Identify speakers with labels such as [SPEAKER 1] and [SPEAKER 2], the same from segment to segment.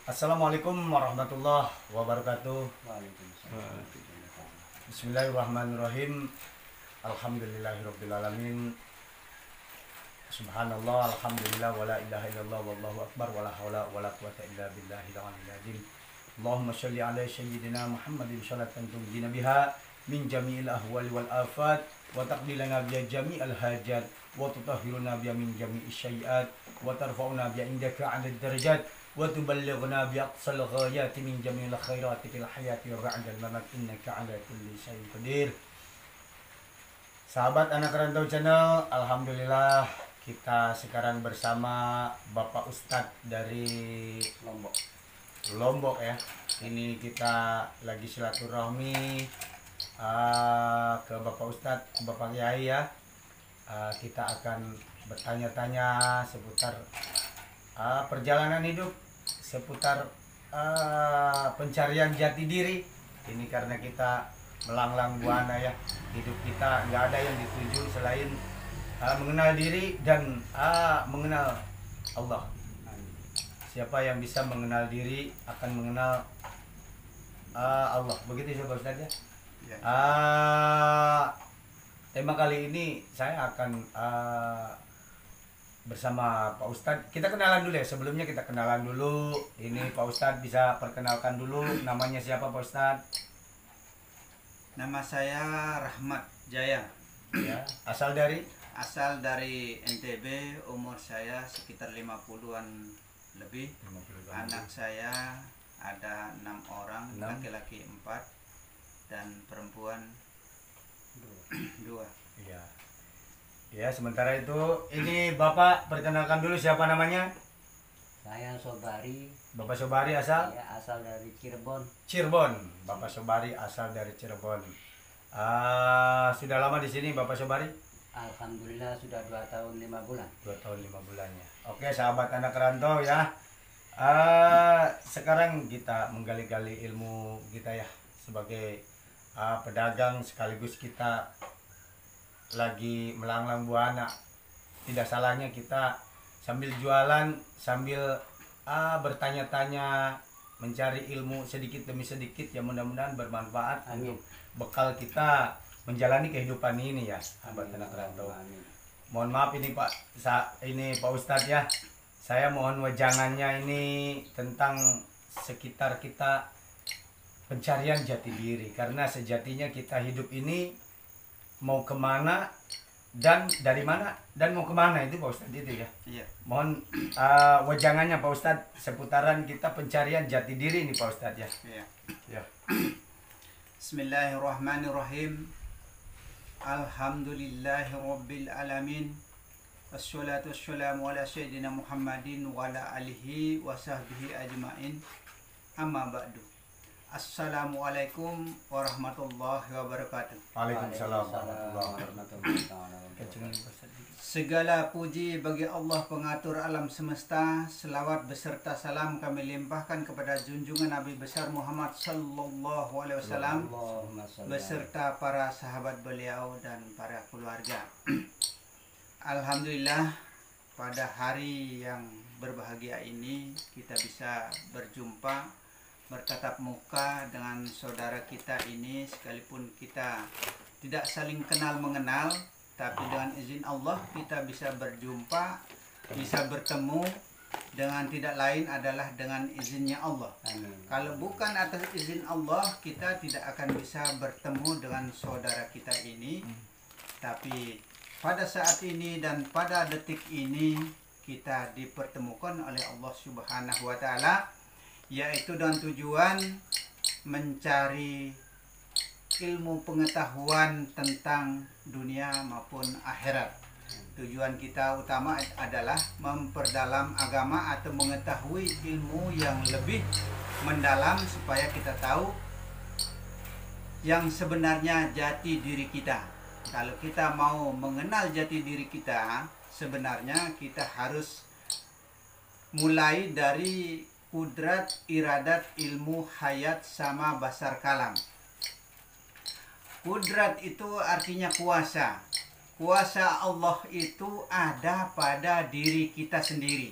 [SPEAKER 1] Assalamualaikum warahmatullahi wabarakatuh.
[SPEAKER 2] Waalaikumsalam.
[SPEAKER 1] Bismillahirrahmanirrahim. Alhamdulillahirrabbilalamin. Subhanallah, alhamdulillah, wala ilaha illallah, wallahu akbar, wala hawla wala quwata illa billahil aliyyil azim. Allahumma sholli ala sayyidina Muhammadin sholatan tunjina biha min jami'il ahwali wal afat wa taqdilana biha jami'al hajat wa tutahhiruna biha min jami'is syai'at wa tarfa'una biha indaka 'alal darajat wa tuballighuna bi aqsal ghayati min jami'il khairati fil hayati wa ba'dal mamat innaka 'ala kulli syai'in qadir. Sahabat Anak Rantau Channel, alhamdulillah kita sekarang bersama Bapak Ustadz dari Lombok ya. Ini kita lagi silaturahmi ke Bapak Ustadz, Bapak Kiai ya. Kita akan bertanya-tanya seputar perjalanan hidup, seputar pencarian jati diri. Ini karena kita melanglang buana ya, hidup kita nggak ada yang dituju selain mengenal diri dan mengenal Allah. Siapa yang bisa mengenal diri akan mengenal Allah. Begitu ya Pak Ustadz ya. Tema kali ini saya akan bersama Pak Ustadz. Kita kenalan dulu ya. Sebelumnya kita kenalan dulu. Ini Pak Ustadz bisa perkenalkan dulu namanya siapa Pak Ustadz?
[SPEAKER 2] Nama saya Rahmat Jaya.
[SPEAKER 1] Ya, asal dari
[SPEAKER 2] NTB, umur saya sekitar 50-an lebih.
[SPEAKER 1] 50-an.
[SPEAKER 2] Anak saya ada 6 orang, laki-laki 4 dan perempuan 2.
[SPEAKER 1] Iya. Ya, sementara itu ini Bapak perkenalkan dulu siapa namanya?
[SPEAKER 3] Saya Sobari.
[SPEAKER 1] Bapak Sobari asal?
[SPEAKER 3] Saya asal dari Cirebon.
[SPEAKER 1] Cirebon. Bapak Sobari asal dari Cirebon. Sudah lama di sini Bapak Sobari?
[SPEAKER 3] Alhamdulillah sudah 2 tahun 5 bulan.
[SPEAKER 1] 2 tahun 5 bulannya. Oke, sahabat anak rantau ya. Sekarang kita menggali-gali ilmu kita ya sebagai pedagang, sekaligus kita lagi melanglang buana. Tidak salahnya kita sambil jualan, sambil bertanya-tanya, mencari ilmu sedikit demi sedikit yang mudah-mudahan bermanfaat untuk bekal kita menjalani kehidupan ini ya, sahabat anak rantau. Mohon maaf ini Pak Ustadz ya. Saya mohon wejangannya ini tentang sekitar kita pencarian jati diri, karena sejatinya kita hidup ini mau kemana dan dari mana dan mau kemana itu Pak Ustadz itu ya.
[SPEAKER 2] Iya.
[SPEAKER 1] Mohon wejangannya Pak Ustadz seputaran kita pencarian jati diri ini Pak Ustadz ya.
[SPEAKER 2] Iya.
[SPEAKER 1] Ya.
[SPEAKER 2] Bismillahirrahmanirrahim. Alhamdulillahirabbil alamin. Wassalatu wassalamu ala sayyidina Muhammadin wa ala alihi wa sahbihi ajmain. Amma ba'du. Assalamualaikum warahmatullahi wabarakatuh.
[SPEAKER 1] Waalaikumsalam warahmatullahi wabarakatuh.
[SPEAKER 2] Segala puji bagi Allah pengatur alam semesta. Selawat beserta salam kami limpahkan kepada junjungan Nabi besar Muhammad sallallahu alaihi wasallam beserta para sahabat beliau dan para keluarga. Alhamdulillah, pada hari yang berbahagia ini kita bisa berjumpa, bertatap muka dengan saudara kita ini, sekalipun kita tidak saling kenal mengenal, tapi dengan izin Allah kita bisa berjumpa, bisa bertemu dengan tidak lain adalah dengan izinnya Allah.
[SPEAKER 3] Amin.
[SPEAKER 2] Kalau bukan atas izin Allah, kita tidak akan bisa bertemu dengan saudara kita ini. Tapi pada saat ini dan pada detik ini kita dipertemukan oleh Allah Subhanahu wa taala, yaitu dengan tujuan mencari ilmu pengetahuan tentang dunia maupun akhirat. Tujuan kita utama adalah memperdalam agama atau mengetahui ilmu yang lebih mendalam supaya kita tahu yang sebenarnya jati diri kita. Kalau kita mau mengenal jati diri kita, sebenarnya kita harus mulai dari kudrat, iradat, ilmu, hayat, sama basar kalam. Kudrat itu artinya kuasa. Kuasa Allah itu ada pada diri kita sendiri.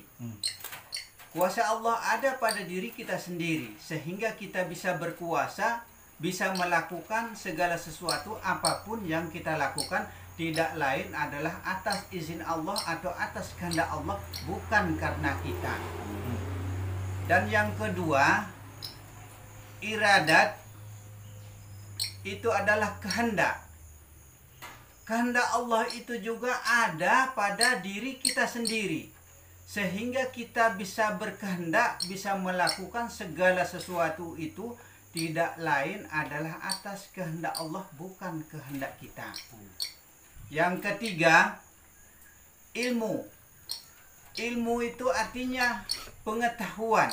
[SPEAKER 2] Kuasa Allah ada pada diri kita sendiri, sehingga kita bisa berkuasa, bisa melakukan segala sesuatu apapun yang kita lakukan, tidak lain adalah atas izin Allah atau atas kehendak Allah, bukan karena kita. Dan yang kedua, iradat itu adalah kehendak. Kehendak Allah itu juga ada pada diri kita sendiri, sehingga kita bisa berkehendak, bisa melakukan segala sesuatu itu tidak lain adalah atas kehendak Allah, bukan kehendak kita. Yang ketiga, ilmu. Ilmu itu artinya pengetahuan.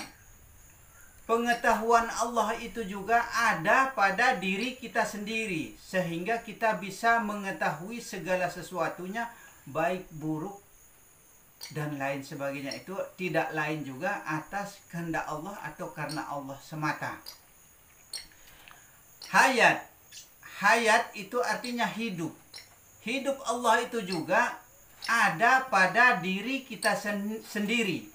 [SPEAKER 2] Pengetahuan Allah itu juga ada pada diri kita sendiri, sehingga kita bisa mengetahui segala sesuatunya, baik buruk dan lain sebagainya. Itu tidak lain juga atas kehendak Allah atau karena Allah semata. Hayat. Hayat itu artinya hidup. Hidup Allah itu juga ada pada diri kita sendiri,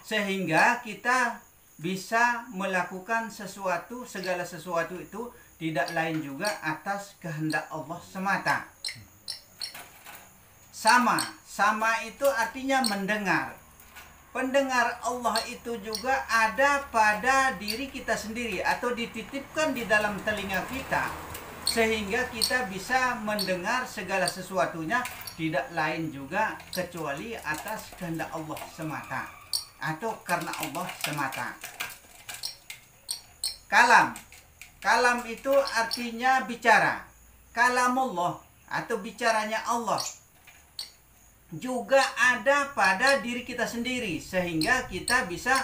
[SPEAKER 2] sehingga kita bisa melakukan sesuatu, segala sesuatu itu tidak lain juga atas kehendak Allah semata. Sama itu artinya mendengar. Pendengar Allah itu juga ada pada diri kita sendiri atau dititipkan di dalam telinga kita, sehingga kita bisa mendengar segala sesuatunya tidak lain juga kecuali atas kehendak Allah semata atau karena Allah semata. Kalam. Kalam itu artinya bicara. Kalamullah atau bicaranya Allah juga ada pada diri kita sendiri, sehingga kita bisa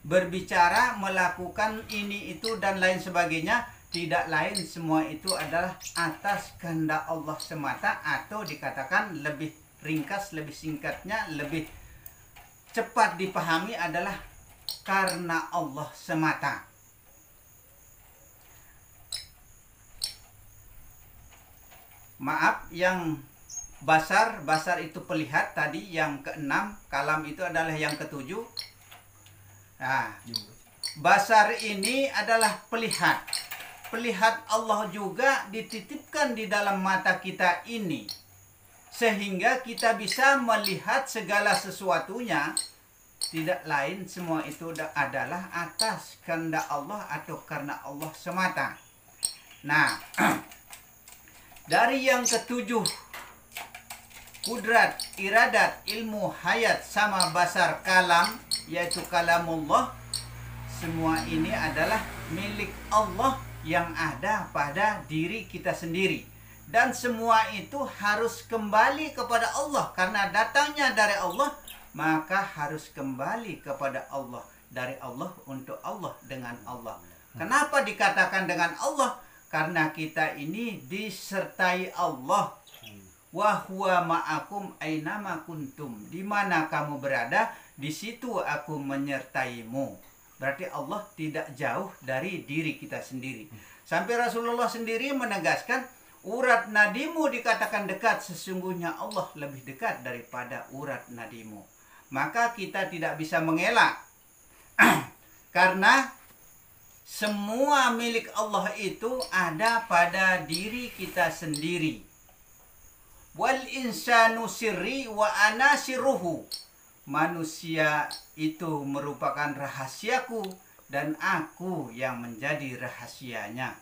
[SPEAKER 2] berbicara, melakukan ini itu dan lain sebagainya. Tidak lain, semua itu adalah atas kehendak Allah semata, atau dikatakan lebih ringkas, lebih singkatnya, lebih cepat dipahami adalah karena Allah semata. Maaf, yang basar itu pelihat tadi, yang keenam. Kalam itu adalah yang ketujuh. Nah, basar ini adalah pelihat. Pelihat Allah juga dititipkan di dalam mata kita ini, sehingga kita bisa melihat segala sesuatunya. Tidak lain, semua itu adalah atas kehendak Allah atau karena Allah semata. Nah, dari yang ketujuh, kudrat, iradat, ilmu, hayat, sama basar, kalam, yaitu kalamullah, semua ini adalah milik Allah yang ada pada diri kita sendiri. Dan semua itu harus kembali kepada Allah, karena datangnya dari Allah, maka harus kembali kepada Allah. Dari Allah, untuk Allah, dengan Allah. Kenapa dikatakan dengan Allah? Karena kita ini disertai Allah. Wa huwa ma'akum ainama kuntum. Di mana kamu berada, di situ aku menyertaimu. Berarti Allah tidak jauh dari diri kita sendiri. Sampai Rasulullah sendiri menegaskan, urat nadimu dikatakan dekat, sesungguhnya Allah lebih dekat daripada urat nadimu. Maka kita tidak bisa mengelak. Karena semua milik Allah itu ada pada diri kita sendiri. Wal insanu sirri wa ana sirruhu. Manusia itu merupakan rahasiaku dan aku yang menjadi rahasianya.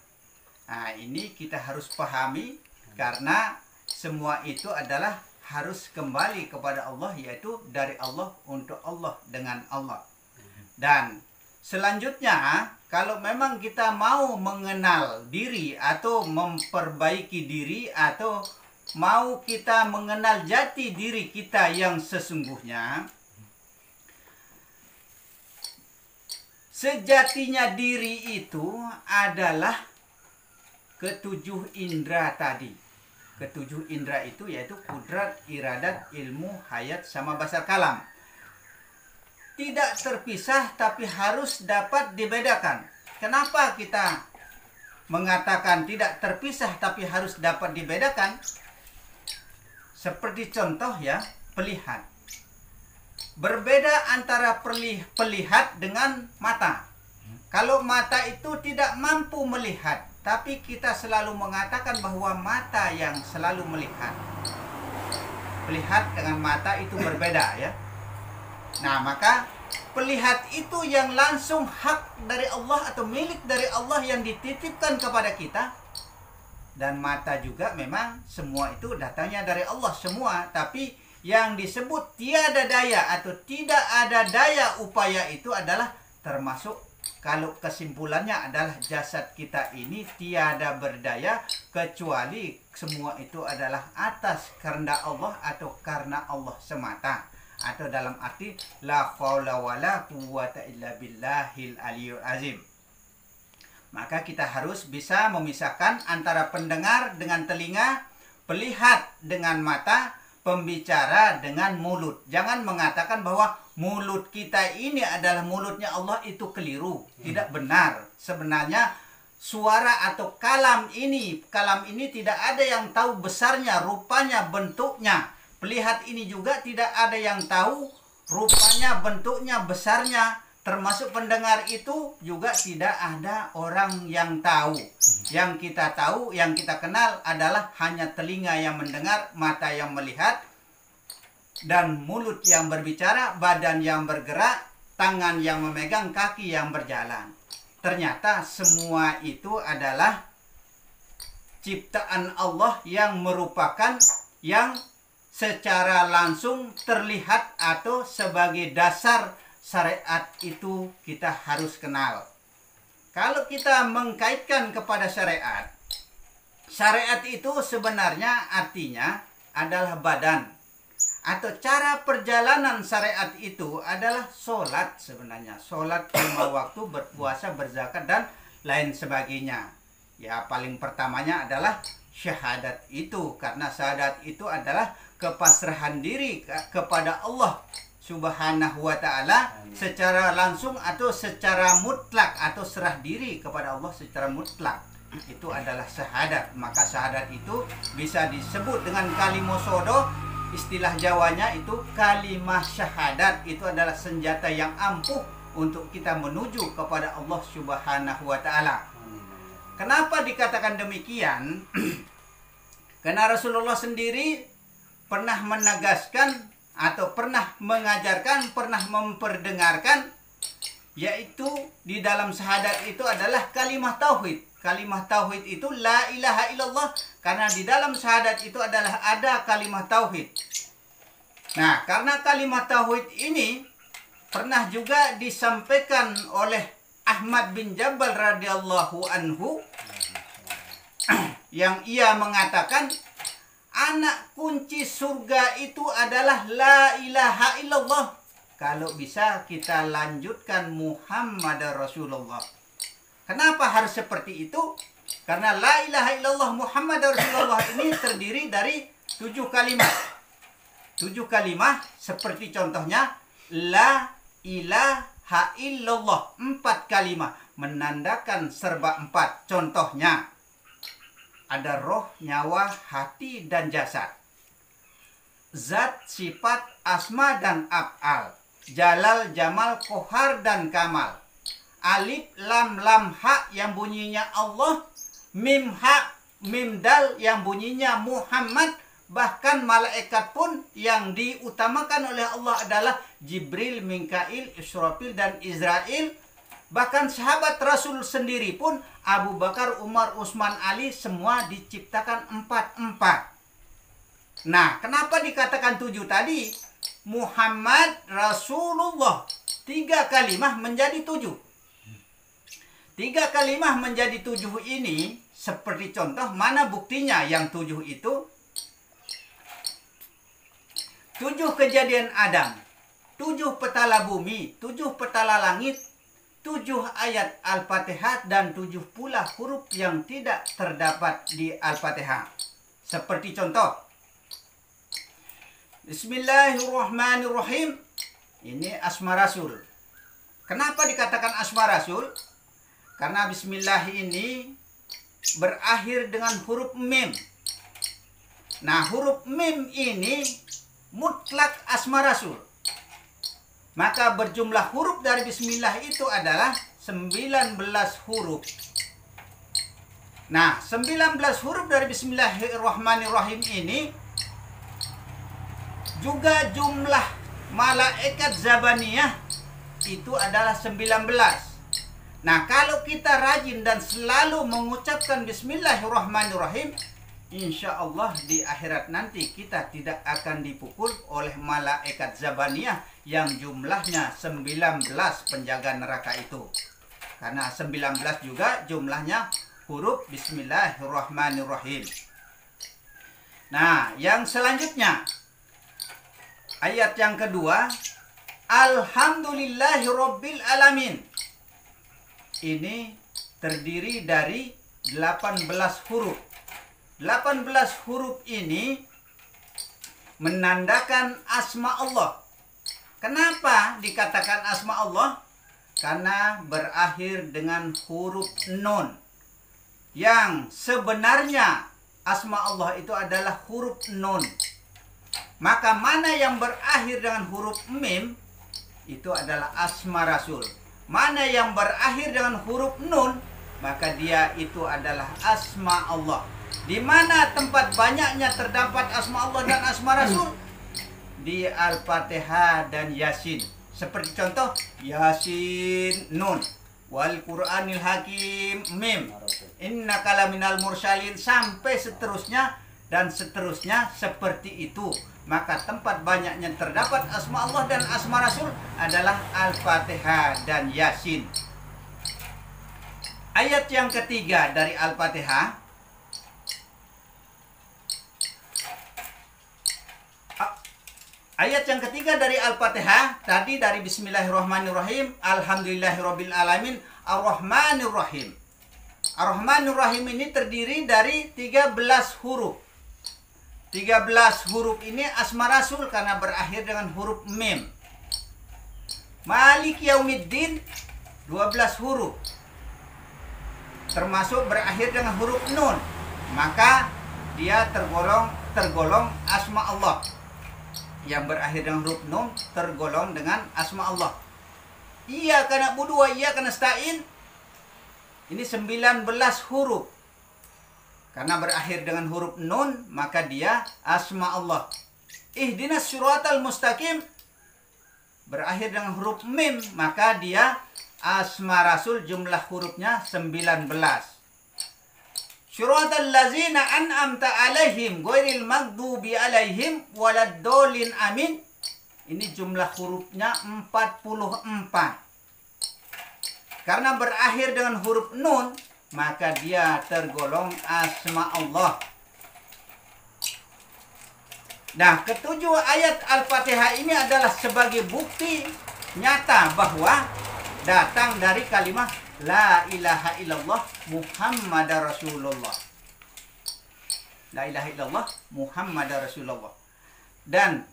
[SPEAKER 2] Nah, ini kita harus pahami, karena semua itu adalah harus kembali kepada Allah, yaitu dari Allah, untuk Allah, dengan Allah. Dan selanjutnya, kalau memang kita mau mengenal diri atau memperbaiki diri, atau mau kita mengenal jati diri kita yang sesungguhnya, sejatinya diri itu adalah ketujuh indera tadi. Ketujuh indera itu yaitu kudrat, iradat, ilmu, hayat, sama basar, kalam. Tidak terpisah, tapi harus dapat dibedakan. Kenapa kita mengatakan tidak terpisah tapi harus dapat dibedakan? Seperti contoh ya, pelihat. Berbeda antara pelihat dengan mata. Kalau mata itu tidak mampu melihat, tapi kita selalu mengatakan bahwa mata yang selalu melihat. Pelihat dengan mata itu berbeda ya. Nah, maka pelihat itu yang langsung hak dari Allah atau milik dari Allah yang dititipkan kepada kita. Dan mata juga memang semua itu datangnya dari Allah semua, tapi yang disebut tiada daya atau tidak ada daya upaya itu adalah termasuk, kalau kesimpulannya adalah jasad kita ini tiada berdaya kecuali semua itu adalah atas kehendak Allah atau karena Allah semata, atau dalam arti la haula wala quwwata illa billahil aliyul azim. Maka kita harus bisa memisahkan antara pendengar dengan telinga, pelihat dengan mata, pembicara dengan mulut. Jangan mengatakan bahwa mulut kita ini adalah mulutnya Allah, itu keliru, tidak benar. Sebenarnya suara atau kalam ini tidak ada yang tahu besarnya, rupanya, bentuknya. Pelihat ini juga tidak ada yang tahu rupanya, bentuknya, besarnya. Termasuk pendengar itu juga tidak ada orang yang tahu. Yang kita tahu, yang kita kenal adalah hanya telinga yang mendengar, mata yang melihat, dan mulut yang berbicara, badan yang bergerak, tangan yang memegang, kaki yang berjalan. Ternyata semua itu adalah ciptaan Allah yang merupakan yang secara langsung terlihat atau sebagai dasar syariat itu kita harus kenal. Kalau kita mengkaitkan kepada syariat, syariat itu sebenarnya artinya adalah badan. Atau cara perjalanan syariat itu adalah sholat sebenarnya. Sholat 5 waktu, berpuasa, berzakat, dan lain sebagainya. Ya, paling pertamanya adalah syahadat itu. Karena syahadat itu adalah kepasrahan diri kepada Allah Subhanahu wa ta'ala secara langsung atau secara mutlak, atau serah diri kepada Allah secara mutlak. Itu adalah syahadat. Maka syahadat itu bisa disebut dengan kalimah sodo. Istilah Jawanya itu kalimah syahadat. Itu adalah senjata yang ampuh untuk kita menuju kepada Allah Subhanahu wa ta'ala. Kenapa dikatakan demikian? Karena Rasulullah sendiri pernah menegaskan atau pernah mengajarkan, pernah memperdengarkan, yaitu di dalam syahadat itu adalah kalimah tauhid. Kalimah tauhid itu la ilaha illallah, karena di dalam syahadat itu adalah ada kalimah tauhid. Nah, karena kalimah tauhid ini pernah juga disampaikan oleh Ahmad bin Jabal radhiyallahu anhu, yang ia mengatakan, anak kunci surga itu adalah la ilaha illallah. Kalau bisa kita lanjutkan Muhammad Rasulullah. Kenapa harus seperti itu? Karena la ilaha illallah Muhammad Rasulullah ini terdiri dari 7 kalimat. 7 kalimat seperti contohnya la ilaha illallah. 4 kalimat menandakan serba 4. Contohnya ada roh, nyawa, hati, dan jasad. Zat, sifat, asma, dan af'al. Jalal, jamal, kohar, dan kamal. Alif, lam, lam, ha yang bunyinya Allah. Mim, ha, mim, dal yang bunyinya Muhammad. Bahkan malaikat pun yang diutamakan oleh Allah adalah Jibril, Mikail, Israfil, dan Israel. Bahkan sahabat Rasul sendiri pun Abu Bakar, Umar, Utsman, Ali semua diciptakan 4. Nah, kenapa dikatakan 7 tadi? Muhammad Rasulullah 3 kalimah menjadi 7. 3 kalimah menjadi 7 ini seperti contoh, mana buktinya yang 7 itu? 7 kejadian Adam, 7 petala bumi, 7 petala langit, 7 ayat Al-Fatihah, dan 7 pula huruf yang tidak terdapat di Al-Fatihah. Seperti contoh, Bismillahirrahmanirrahim. Ini asma Rasul. Kenapa dikatakan asma Rasul? Karena Bismillah ini berakhir dengan huruf mim. Nah, huruf mim ini mutlak asma Rasul. Maka berjumlah huruf dari bismillah itu adalah 19 huruf. Nah, 19 huruf dari bismillahirrahmanirrahim ini juga jumlah malaikat zabaniyah itu adalah 19. Nah, kalau kita rajin dan selalu mengucapkan bismillahirrahmanirrahim, insya Allah di akhirat nanti kita tidak akan dipukul oleh malaikat zabaniyah yang jumlahnya 19 penjaga neraka itu. Karena 19 juga jumlahnya huruf bismillahirrahmanirrahim. Nah, yang selanjutnya ayat yang kedua, Alhamdulillahirabbil alamin. Ini terdiri dari 18 huruf. 18 huruf ini menandakan asma Allah. Kenapa dikatakan asma Allah? Karena berakhir dengan huruf nun. Yang sebenarnya asma Allah itu adalah huruf nun. Maka mana yang berakhir dengan huruf mim itu adalah asma Rasul. Mana yang berakhir dengan huruf nun, maka dia itu adalah asma Allah. Di mana tempat banyaknya terdapat asma Allah dan asma Rasul? Di Al-Fatihah dan Yasin. Seperti contoh Yasin nun, wal Qur'anil Hakim mim, innaka laminal mursalin, sampai seterusnya dan seterusnya seperti itu. Maka tempat banyaknya terdapat asma Allah dan asma Rasul adalah Al-Fatihah dan Yasin. Ayat yang ketiga dari Al-Fatihah, ayat yang ketiga dari Al-Fatihah tadi dari Bismillahirrahmanirrahim, Alhamdulillahirabbil alamin, Ar-Rahmanirrahim. Ar-Rahmanirrahim ini terdiri dari 13 huruf. 13 huruf ini asma Rasul karena berakhir dengan huruf mim. Malik Yaumiddin 12 huruf, termasuk berakhir dengan huruf nun, maka dia tergolong asma Allah. Yang berakhir dengan huruf nun tergolong dengan asma Allah. Iyyaka na'budu wa iyyaka nasta'in, ini 19 huruf. Karena berakhir dengan huruf nun, maka dia asma Allah. Ihdinas siratal mustaqim, berakhir dengan huruf mim, maka dia asma Rasul, jumlah hurufnya 19. Siratal ladzina an'amta alaihim ghairil maghdubi alaihim waladdallin amin, ini jumlah hurufnya 44. Karena berakhir dengan huruf nun, maka dia tergolong asma Allah. Nah, ketujuh ayat Al-Fatihah ini adalah sebagai bukti nyata bahwa datang dari kalimat La ilaha illallah Muhammadar Rasulullah. La ilaha illallah Muhammadar Rasulullah. Dan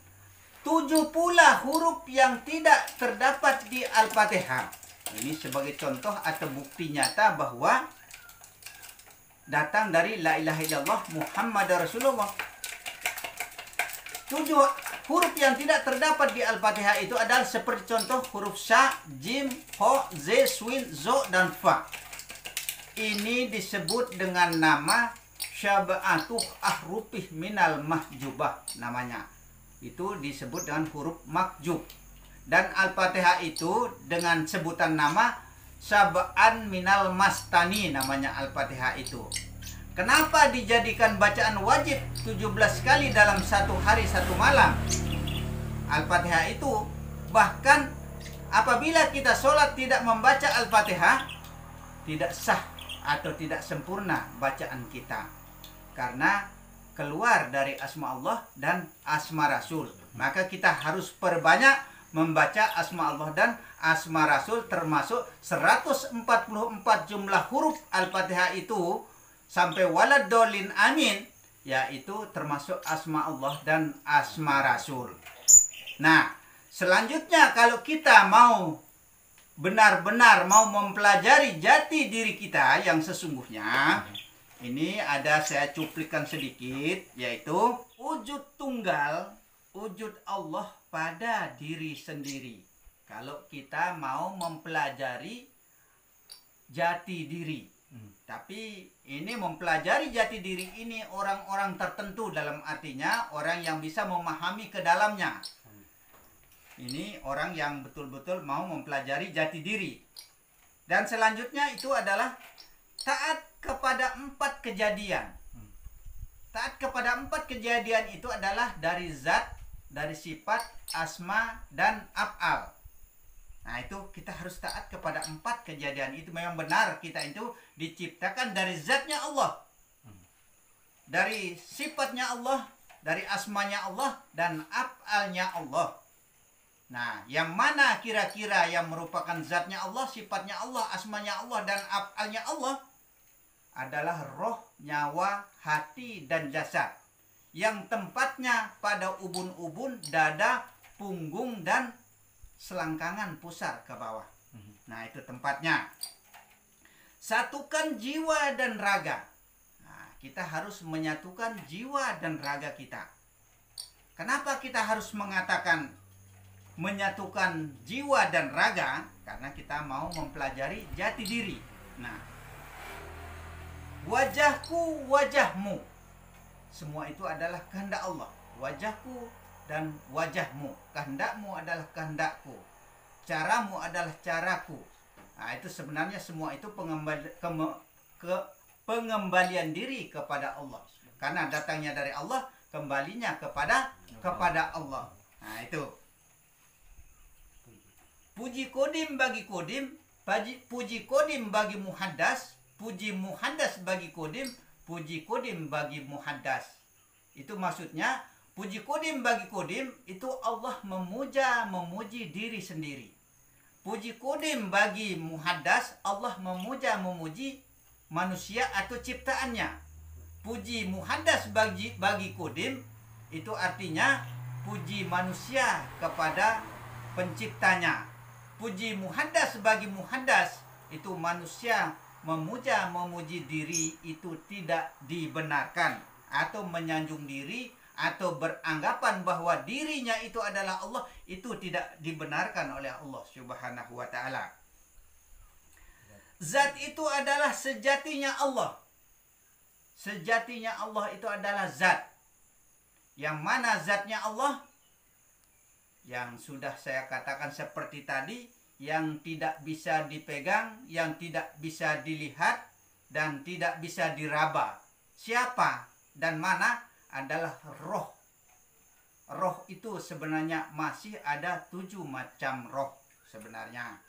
[SPEAKER 2] 7 pula huruf yang tidak terdapat di Al-Fatihah. Ini sebagai contoh atau bukti nyata bahwa datang dari La ilaha illallah Muhammadar Rasulullah. 7 huruf yang tidak terdapat di Al-Fatihah itu adalah seperti contoh huruf Sya, Jim, Ho, Ze, Swin, Zo, dan Fa. Ini disebut dengan nama Syab'atuh ahrufih minal mahjubah namanya. Itu disebut dengan huruf mahjub. Dan Al-Fatihah itu dengan sebutan nama Sab'an minal mastani namanya Al-Fatihah itu. Kenapa dijadikan bacaan wajib 17 kali dalam satu hari satu malam? Al-Fatihah itu bahkan apabila kita sholat tidak membaca Al-Fatihah, tidak sah atau tidak sempurna bacaan kita. Karena keluar dari asma Allah dan asma Rasul. Maka kita harus perbanyak membaca asma Allah dan asma Rasul, termasuk 144 jumlah huruf Al-Fatihah itu sampai waladdallin amin, yaitu termasuk asma Allah dan asma Rasul. Nah, selanjutnya kalau kita mau benar-benar mau mempelajari jati diri kita yang sesungguhnya, ini ada saya cuplikan sedikit, yaitu wujud tunggal, wujud Allah pada diri sendiri. kalau kita mau mempelajari jati diri. Tapi ini mempelajari jati diri ini orang-orang tertentu, dalam artinya orang yang bisa memahami ke dalamnya. Ini orang yang betul-betul mau mempelajari jati diri. Dan selanjutnya itu adalah taat kepada 4 kejadian. Taat kepada 4 kejadian itu adalah dari zat, dari sifat, asma, dan af'al. Nah itu kita harus taat kepada 4 kejadian itu. Memang benar kita itu diciptakan dari zatnya Allah, dari sifatnya Allah, dari asmanya Allah, dan af'alnya Allah. Nah yang mana kira-kira yang merupakan zatnya Allah, sifatnya Allah, asmanya Allah, dan af'alnya Allah adalah roh, nyawa, hati, dan jasad, yang tempatnya pada ubun-ubun, dada, punggung, dan selangkangan pusar ke bawah. Nah itu tempatnya. Satukan jiwa dan raga. Nah, kita harus menyatukan jiwa dan raga kita. Kenapa kita harus mengatakan menyatukan jiwa dan raga? Karena kita mau mempelajari jati diri. Nah, wajahku, wajahmu, semua itu adalah kehendak Allah. Wajahku dan wajahmu, kehendakmu adalah kehendakku, caramu adalah caraku. Nah, itu sebenarnya semua itu pengembalian diri kepada Allah. Karena datangnya dari Allah, kembalinya kepada Allah. Nah, itu. Puji kodim bagi kodim, puji kodim bagi muhaddas, puji muhaddas bagi kodim, puji kodim bagi muhaddas. Itu maksudnya puji kodim bagi kodim itu Allah memuji diri sendiri. Puji kodim bagi muhaddas, Allah memuji manusia atau ciptaannya. Puji muhaddas bagi kodim itu artinya puji manusia kepada penciptanya. Puji muhaddas bagi muhaddas itu manusia memuji diri itu tidak dibenarkan, atau menyanjung diri, atau beranggapan bahwa dirinya itu adalah Allah, itu tidak dibenarkan oleh Allah Subhanahu wa ta'ala. Zat itu adalah sejatinya Allah. Sejatinya Allah itu adalah zat. Yang mana zatnya Allah? Yang sudah saya katakan seperti tadi, yang tidak bisa dipegang, yang tidak bisa dilihat, dan tidak bisa diraba. Siapa dan mana? Adalah roh. Roh itu sebenarnya masih ada 7 macam roh sebenarnya.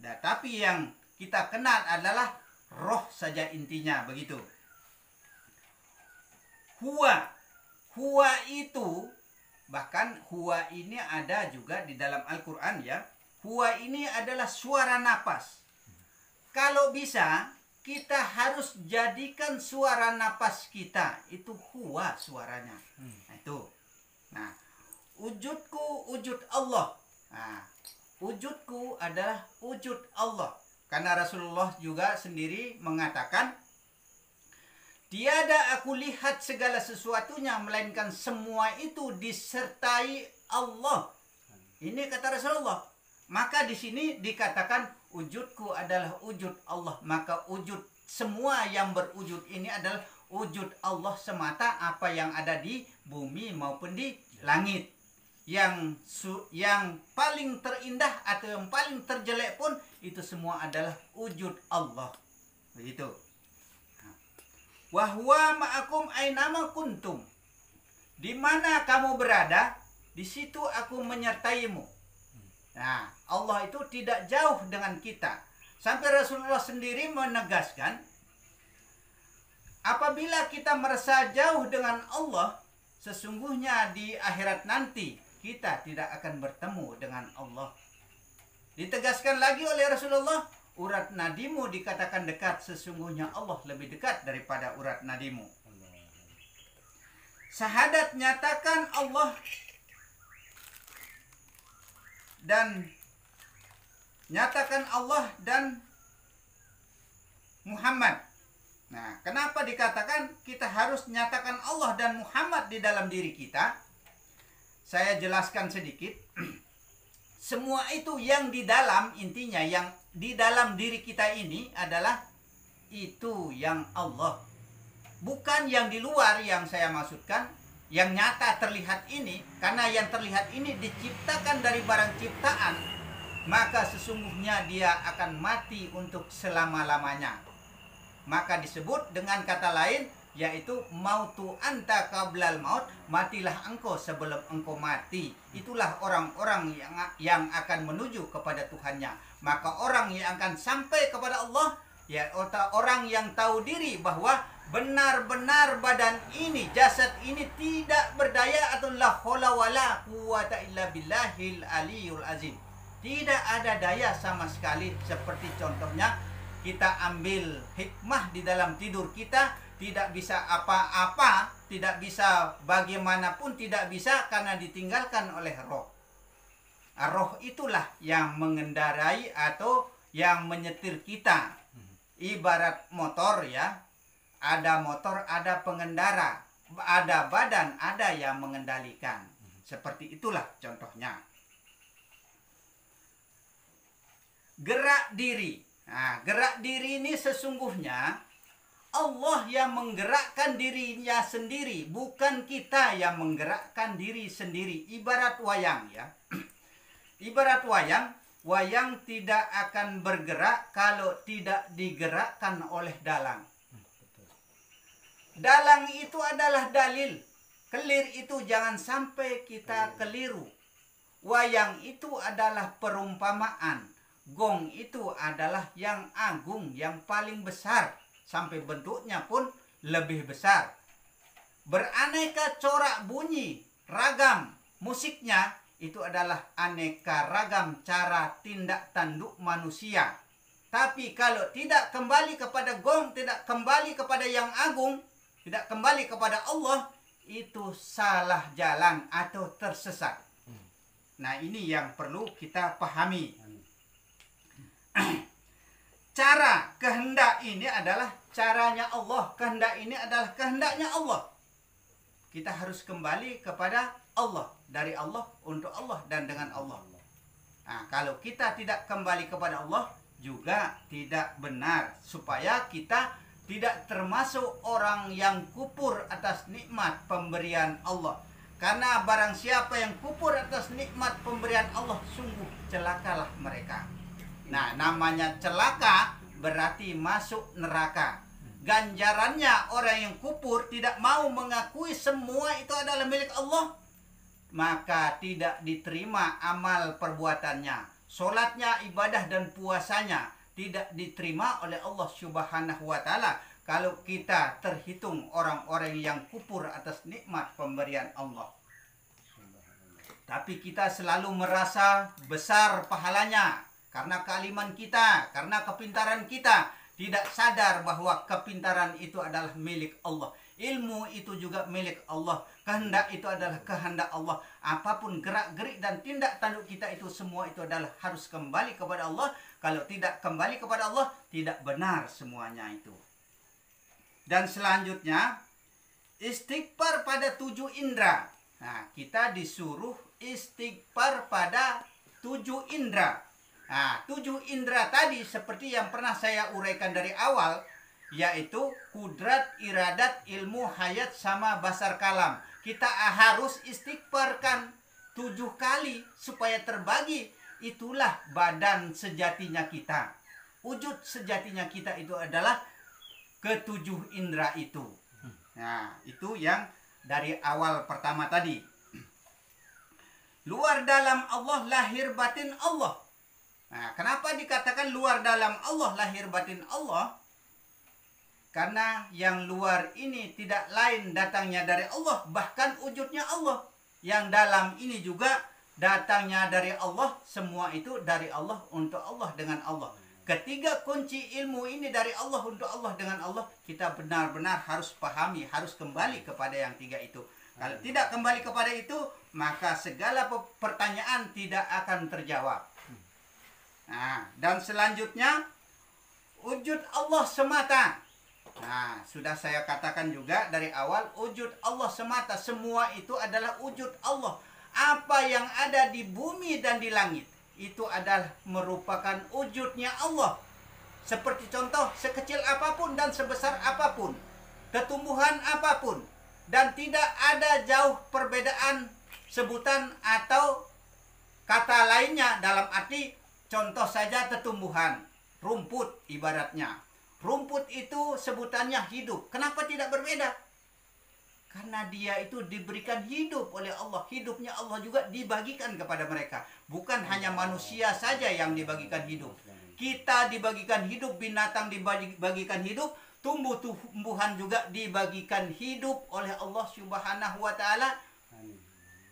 [SPEAKER 2] Tapi yang kita kenal adalah roh saja intinya, begitu. Huwa itu, bahkan huwa ini ada juga di dalam Al-Quran ya. Huwa ini adalah suara napas. Kalau bisa kita harus jadikan suara napas kita itu huwa suaranya. Nah, itu. Nah, wujudku wujud Allah. Nah, wujudku adalah wujud Allah. Karena Rasulullah juga sendiri mengatakan, tiada aku lihat segala sesuatunya melainkan semua itu disertai Allah. Ini kata Rasulullah. Maka di sini dikatakan wujudku adalah wujud Allah. Maka wujud semua yang berwujud ini adalah wujud Allah semata, apa yang ada di bumi maupun di langit. Yang paling terindah atau yang paling terjelek pun itu semua adalah wujud Allah. Begitu. Wa huwa ma'akum ainama kuntum. Di mana kamu berada, di situ aku menyertaimu. Nah, Allah itu tidak jauh dengan kita. Sampai Rasulullah sendiri menegaskan, apabila kita merasa jauh dengan Allah, sesungguhnya di akhirat nanti kita tidak akan bertemu dengan Allah. Ditegaskan lagi oleh Rasulullah, urat nadimu dikatakan dekat, sesungguhnya Allah lebih dekat daripada urat nadimu. Syahadat nyatakan Allah dan nyatakan Allah dan Muhammad. Nah, kenapa dikatakan kita harus nyatakan Allah dan Muhammad di dalam diri kita? Saya jelaskan sedikit. Semua itu yang di dalam, intinya yang di dalam diri kita ini adalah itu yang Allah. Bukan yang di luar yang saya maksudkan, yang nyata terlihat ini. Karena yang terlihat ini diciptakan dari barang ciptaan, maka sesungguhnya dia akan mati untuk selama-lamanya. Maka disebut dengan kata lain, yaitu mautu anta qablal maut, matilah engkau sebelum engkau mati. Itulah orang-orang yang akan menuju kepada Tuhannya. Maka orang yang akan sampai kepada Allah, ya orang yang tahu diri bahwa benar-benar badan ini, jasad ini tidak berdaya, atau la haula wala quwata illa billahil aliyul azim. Tidak ada daya sama sekali. Seperti contohnya kita ambil hikmah di dalam tidur kita, tidak bisa apa-apa, tidak bisa bagaimanapun, tidak bisa karena ditinggalkan oleh roh. Roh itulah yang mengendarai atau yang menyetir kita. Ibarat motor ya, ada motor, ada pengendara, ada badan, ada yang mengendalikan. Seperti itulah contohnya. Gerak diri. Nah, gerak diri ini sesungguhnya Allah yang menggerakkan dirinya sendiri, bukan kita yang menggerakkan diri sendiri. Ibarat wayang ya. Ibarat wayang, wayang tidak akan bergerak kalau tidak digerakkan oleh dalang. Dalang itu adalah dalil. Kelir itu jangan sampai kita keliru. Wayang itu adalah perumpamaan. Gong itu adalah yang agung, yang paling besar. Sampai bentuknya pun lebih besar. Beraneka corak bunyi, ragam musiknya, itu adalah aneka ragam cara tindak tanduk manusia. Tapi kalau tidak kembali kepada gong, tidak kembali kepada yang agung, tidak kembali kepada Allah, itu salah jalan atau tersesat. Nah, ini yang perlu kita pahami. Cara kehendak ini adalah caranya Allah. Kehendak ini adalah kehendaknya Allah. Kita harus kembali kepada Allah. Dari Allah, untuk Allah, dan dengan Allah. Nah, kalau kita tidak kembali kepada Allah, juga tidak benar. Supaya kita tidak termasuk orang yang kufur atas nikmat pemberian Allah. Karena barang siapa yang kufur atas nikmat pemberian Allah, sungguh celakalah mereka. Nah, namanya celaka berarti masuk neraka. Ganjarannya orang yang kufur tidak mau mengakui semua itu adalah milik Allah, maka tidak diterima amal perbuatannya. Solatnya, ibadah dan puasanya tidak diterima oleh Allah Subhanahu wa taala kalau kita terhitung orang-orang yang kufur atas nikmat pemberian Allah. Tapi kita selalu merasa besar pahalanya karena kealiman kita, karena kepintaran kita, tidak sadar bahwa kepintaran itu adalah milik Allah. Ilmu itu juga milik Allah. Kehendak itu adalah kehendak Allah. Apapun gerak-gerik dan tindak tanduk kita itu, semua itu adalah harus kembali kepada Allah. Kalau tidak kembali kepada Allah, tidak benar semuanya itu. Dan selanjutnya, istighfar pada 7 indera. Nah, kita disuruh istighfar pada 7 indera. Nah, 7 indera tadi seperti yang pernah saya uraikan dari awal, yaitu kudrat, iradat, ilmu, hayat, sama basar kalam. Kita harus istighfarkan 7 kali supaya terbagi. Itulah badan sejatinya kita. Wujud sejatinya kita itu adalah ke-7 indera itu. Nah, itu yang dari awal pertama tadi. Luar dalam Allah, lahir batin Allah. Nah, kenapa dikatakan luar dalam Allah, lahir batin Allah? Karena yang luar ini tidak lain datangnya dari Allah, bahkan wujudnya Allah. Yang dalam ini juga datangnya dari Allah, semua itu dari Allah, untuk Allah, dengan Allah. Ketiga kunci ilmu ini dari Allah, untuk Allah, dengan Allah, kita benar-benar harus pahami, harus kembali kepada yang 3 itu. Kalau tidak kembali kepada itu, maka segala pertanyaan tidak akan terjawab. Nah, dan selanjutnya, wujud Allah semata. Nah, sudah saya katakan juga dari awal, wujud Allah semata. Semua itu adalah wujud Allah. apa yang ada di bumi dan di langit itu adalah merupakan wujudnya Allah. Seperti contoh, sekecil apapun dan sebesar apapun, ketumbuhan apapun, dan tidak ada jauh perbedaan sebutan atau kata lainnya dalam arti contoh saja tumbuhan, rumput ibaratnya. Rumput itu sebutannya hidup. Kenapa tidak berbeda? Karena dia itu diberikan hidup oleh Allah. Hidupnya Allah juga dibagikan kepada mereka. Bukan hanya manusia saja yang dibagikan hidup. Kita dibagikan hidup, binatang dibagikan hidup, tumbuh-tumbuhan juga dibagikan hidup oleh Allah Subhanahu wa taala.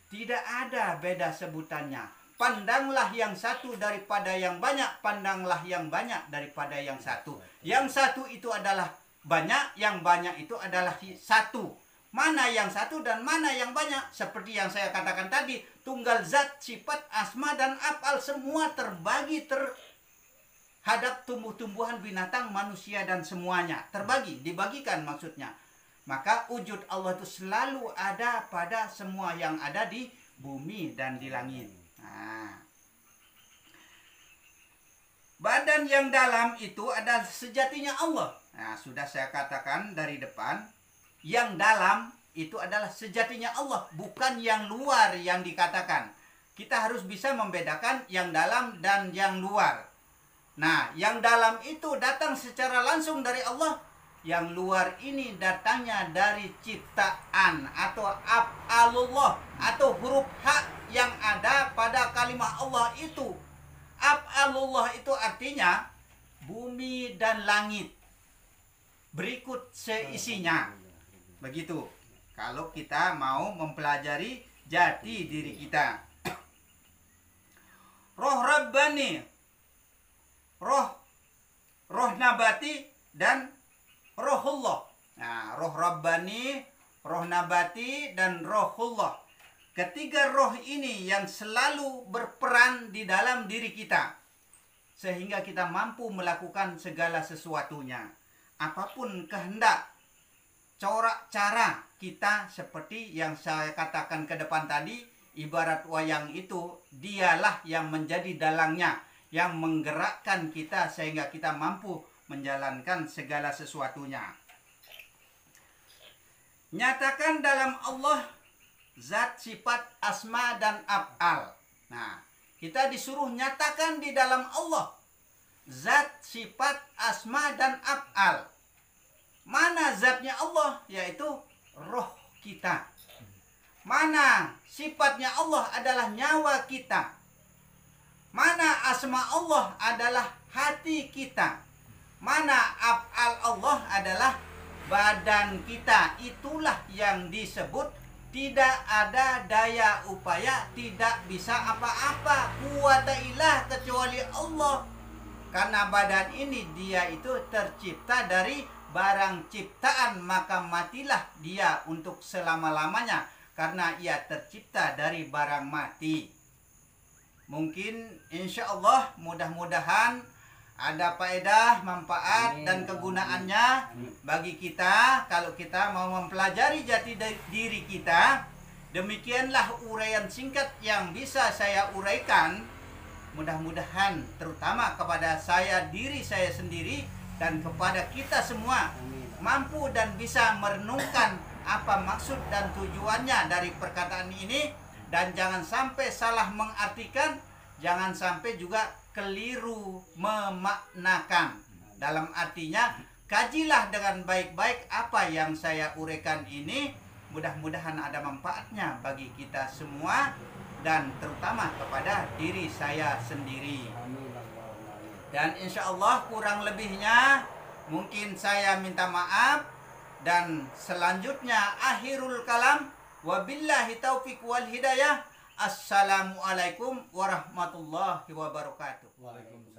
[SPEAKER 2] Tidak ada beda sebutannya. Pandanglah yang satu daripada yang banyak, pandanglah yang banyak daripada yang satu. Yang satu itu adalah banyak, yang banyak itu adalah satu. Mana yang satu dan mana yang banyak? Seperti yang saya katakan tadi, tunggal zat, sifat, asma, dan af'al semua terbagi terhadap tumbuh-tumbuhan, binatang, manusia, dan semuanya. Terbagi, dibagikan maksudnya. Maka wujud Allah itu selalu ada pada semua yang ada di bumi dan di langit. Nah, badan yang dalam itu adalah sejatinya Allah. Nah, sudah saya katakan dari depan, yang dalam itu adalah sejatinya Allah, bukan yang luar yang dikatakan. Kita harus bisa membedakan yang dalam dan yang luar. Nah, yang dalam itu datang secara langsung dari Allah. Yang luar ini datangnya dari ciptaan atau af'alullah atau huruf ha yang ada pada kalimat Allah itu. Af'alullah itu artinya bumi dan langit. Berikut seisinya. Begitu. Kalau kita mau mempelajari jati diri kita. Roh Rabbani, roh nabati, dan Rohullah. Nah, roh Rabbani, roh nabati, dan Rohullah. Ketiga roh ini yang selalu berperan di dalam diri kita. Sehingga kita mampu melakukan segala sesuatunya. Apapun kehendak, corak cara kita seperti yang saya katakan ke depan tadi, ibarat wayang itu, dialah yang menjadi dalangnya, yang menggerakkan kita sehingga kita mampu menjalankan segala sesuatunya. Nyatakan dalam Allah zat, sifat, asma, dan af'al. Nah, kita disuruh nyatakan di dalam Allah zat, sifat, asma, dan af'al. Mana zatnya Allah? Yaitu roh kita. Mana sifatnya Allah adalah nyawa kita. Mana asma Allah adalah hati kita. Mana af'al Allah adalah badan kita. Itulah yang disebut tidak ada daya upaya, tidak bisa apa-apa, quwata ilah kecuali Allah. Karena badan ini dia itu tercipta dari barang ciptaan, maka matilah dia untuk selama-lamanya karena ia tercipta dari barang mati. Mungkin insya Allah mudah-mudahan ada faedah, manfaat, dan kegunaannya bagi kita kalau kita mau mempelajari jati diri kita. Demikianlah uraian singkat yang bisa saya uraikan. Mudah-mudahan terutama kepada diri saya sendiri dan kepada kita semua mampu dan bisa merenungkan apa maksud dan tujuannya dari perkataan ini, dan jangan sampai salah mengartikan, jangan sampai juga keliru memaknakan. Dalam artinya, kajilah dengan baik-baik apa yang saya uraikan ini. Mudah-mudahan ada manfaatnya bagi kita semua dan terutama kepada diri saya sendiri. Dan insya Allah kurang lebihnya mungkin saya minta maaf. Dan selanjutnya akhirul kalam, wabillahi taufiq wal hidayah. Assalamualaikum warahmatullahi wabarakatuh.
[SPEAKER 1] Waalaikumsalam.